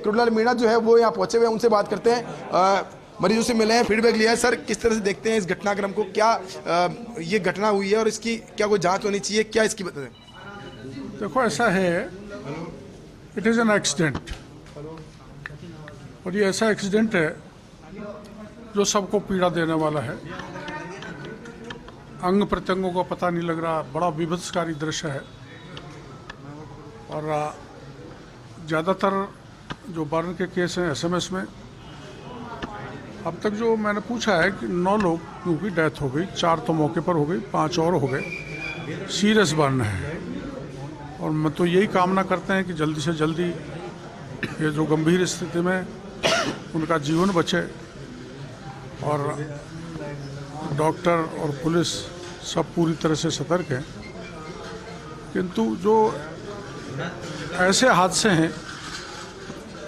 किरोड़ीलाल मीणा जो है वो यहाँ पहुंचे हुए हैं, उनसे बात करते हैं। मरीजों से मिले हैं, फीडबैक लिया है। सर, किस तरह से देखते हैं इस घटनाक्रम को? क्या ये घटना हुई है और इसकी क्या कोई जांच होनी चाहिए? क्या इसकी बताएं? देखो, ऐसा है, इट इज़ एन एक्सीडेंट, और ये ऐसा एक्सीडेंट है जो सबको पीड़ा देने वाला है। अंग प्रत्यंगों का पता नहीं लग रहा, बड़ा विभत्सकारी दृश्य है। और ज़्यादातर जो बर्न के केस हैं एसएमएस में, अब तक जो मैंने पूछा है कि 9 लोगों की डेथ हो गई, 4 तो मौके पर हो गई, 5 और हो गए। सीरियस बर्न है, और मैं तो यही कामना करते हैं कि जल्दी से जल्दी ये जो गंभीर स्थिति में उनका जीवन बचे, और डॉक्टर और पुलिस सब पूरी तरह से सतर्क हैं। किंतु जो ऐसे हादसे हैं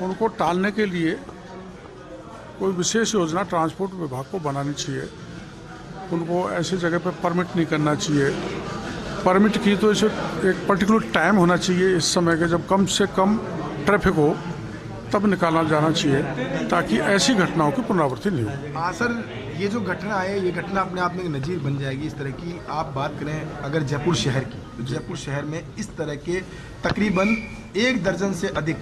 उनको टालने के लिए कोई विशेष योजना ट्रांसपोर्ट विभाग को बनानी चाहिए। उनको ऐसी जगह पर परमिट नहीं करना चाहिए। परमिट की तो इसे एक पर्टिकुलर टाइम होना चाहिए इस समय के, जब कम से कम ट्रैफिक हो, तब निकाला जाना चाहिए, ताकि ऐसी घटनाओं की पुनरावृत्ति नहीं हो। हाँ सर, ये जो घटना है, ये घटना अपने आप में एक नज़ीर बन जाएगी इस तरह की। आप बात करें अगर जयपुर शहर की, तो जयपुर शहर में इस तरह के तकरीबन 1 दर्जन से अधिक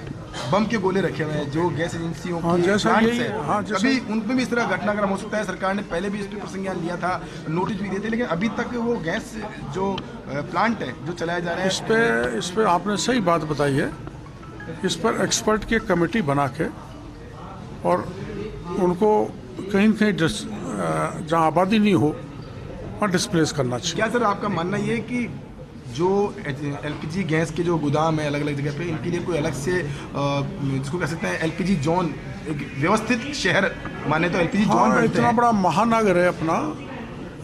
बम के गोले रखे हुए हैं जो गैस एजेंसियों की प्लांट्स हैं। कभी उनपे भी इस तरह घटनाक्रम हो सकता है। सरकार ने पहले भी इस पर संज्ञान लिया था, नोटिस भी दिए थे, लेकिन अभी तक वो गैस जो प्लांट है जो चलाया जा रहा है, इस पे आपने सही बात बताई है। इस पर एक्सपर्ट की कमेटी बना के, और उनको कहीं न कहीं जहाँ आबादी नहीं हो वहाँ डिस्प्लेस करना चाहिए। क्या सर आपका मानना ये है कि जो एलपीजी गैस के जो गोदाम है अलग अलग जगह पे, इनके लिए कोई अलग से जिसको कह सकते हैं एलपीजी जोन, एक व्यवस्थित शहर माने तो एलपीजी जोन बनते हैं? इतना बड़ा महानगर है अपना,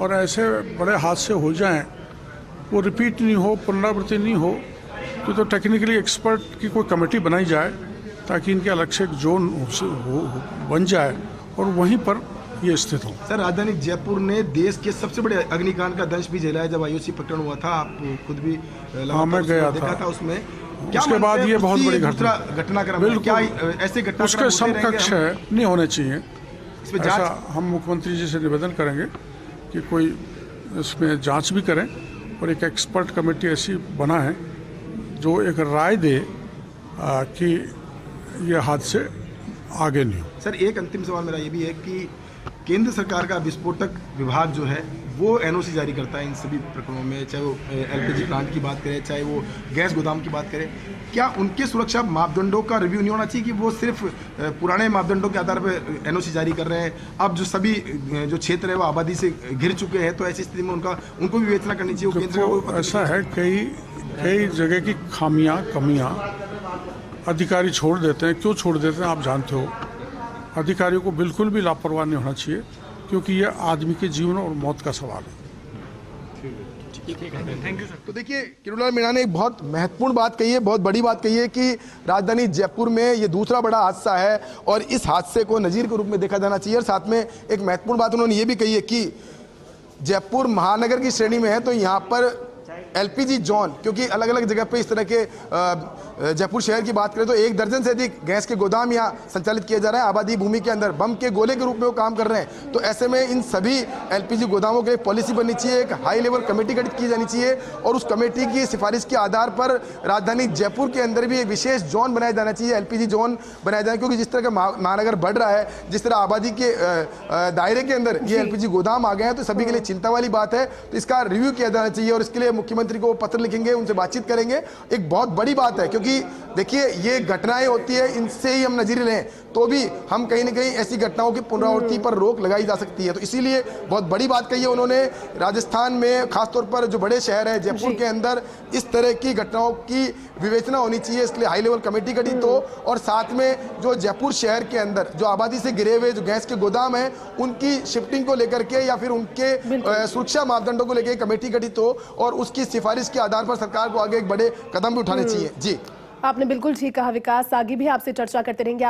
और ऐसे बड़े हादसे हो जाएं, वो रिपीट नहीं हो, पुनरावृत्ति नहीं हो, तो टेक्निकली एक्सपर्ट की कोई कमेटी बनाई जाए, ताकि इनके अलग से एक जोन बन जाए और वहीं पर ये स्थित हो। सर, राजधानी जयपुर ने देश के सबसे बड़े अग्निकांड का दंश भी झेला है। जब आईओसी प्रकरण हुआ था, आप खुद भी मैं गया देखा था उसमें। उसके बाद ये बहुत बड़ी घटनाक्रम है, क्या ऐसे घटना उसके समकक्ष है नहीं होने चाहिए। इस पर ऐसा हम मुख्यमंत्री जी से निवेदन करेंगे कि कोई इसमें जांच भी करें, और एक एक्सपर्ट कमेटी ऐसी बना है जो एक राय दे कि ये हादसे आगे नहीं हो। सर, एक अंतिम सवाल मेरा ये भी है कि केंद्र सरकार का विस्फोटक विभाग जो है वो एनओसी जारी करता है इन सभी प्रकरणों में, चाहे वो एलपीजी प्लांट की बात करें, चाहे वो गैस गोदाम की बात करें। क्या उनके सुरक्षा मापदंडों का रिव्यू नहीं होना चाहिए कि वो सिर्फ पुराने मापदंडों के आधार पर एनओसी जारी कर रहे हैं? अब जो सभी जो क्षेत्र है वो आबादी से घिर चुके हैं, तो ऐसी स्थिति में उनको भी विवेचना करनी चाहिए। केंद्र ऐसा है, कई जगह की कमियां अधिकारी छोड़ देते हैं। क्यों छोड़ देते हैं आप जानते हो। अधिकारियों को बिल्कुल भी लापरवाह नहीं होना चाहिए, क्योंकि ये आदमी के जीवन और मौत का सवाल है। Thank you sir. तो देखिए, किरोड़ीलाल मीणा ने एक बहुत महत्वपूर्ण बात कही है, बहुत बड़ी बात कही है कि राजधानी जयपुर में ये दूसरा बड़ा हादसा है और इस हादसे को नज़ीर के रूप में देखा जाना चाहिए। और साथ में एक महत्वपूर्ण बात उन्होंने ये भी कही है कि जयपुर महानगर की श्रेणी में है, तो यहाँ पर एलपीजी जोन, क्योंकि अलग अलग जगह पे इस तरह के जयपुर शहर की बात करें तो 1 दर्जन से अधिक गैस के गोदाम यहाँ संचालित किए जा रहे हैं आबादी भूमि के अंदर, बम के गोले के रूप में वो काम कर रहे हैं। तो ऐसे में इन सभी एलपीजी गोदामों के लिए पॉलिसी बननी चाहिए, एक हाई लेवल कमेटी गठित की जानी चाहिए, और उस कमेटी की सिफारिश के आधार पर राजधानी जयपुर के अंदर भी एक विशेष जोन बनाया जाना चाहिए, एलपीजी जोन बनाया जाए। क्योंकि जिस तरह का महानगर बढ़ रहा है, जिस तरह आबादी के दायरे के अंदर ये एलपीजी गोदाम आ गए हैं, तो सभी के लिए चिंता वाली बात है। तो इसका रिव्यू किया जाना चाहिए, और इसके लिए मुख्यमंत्री को पत्र लिखेंगे, उनसे बातचीत करेंगे। एक बहुत बड़ी बात है, क्योंकि देखिए ये घटनाएं होती है, इनसे ही हम नजीर लें तो भी हम कहीं ना कहीं ऐसी घटनाओं की पुनरावृत्ति पर रोक लगाई जा सकती है। तो इसीलिए बहुत बड़ी बात कही है उन्होंने। राजस्थान में खासतौर पर जो बड़े शहर है जयपुर के अंदर इस तरह की घटनाओं की विवेचना होनी चाहिए, इसके लिए हाई लेवल कमेटी गठित हो, और साथ में जो जयपुर शहर के अंदर जो आबादी से घिरे हुए जो गैस के गोदाम है उनकी शिफ्टिंग को लेकर के या फिर उनके सुरक्षा मापदंडों को लेकर कमेटी गठित हो, और उसकी सिफारिश के आधार पर सरकार को आगे एक बड़े कदम भी उठाने चाहिए। जी, आपने बिल्कुल ठीक कहा विकास, आगे भी आपसे चर्चा करते रहेंगे।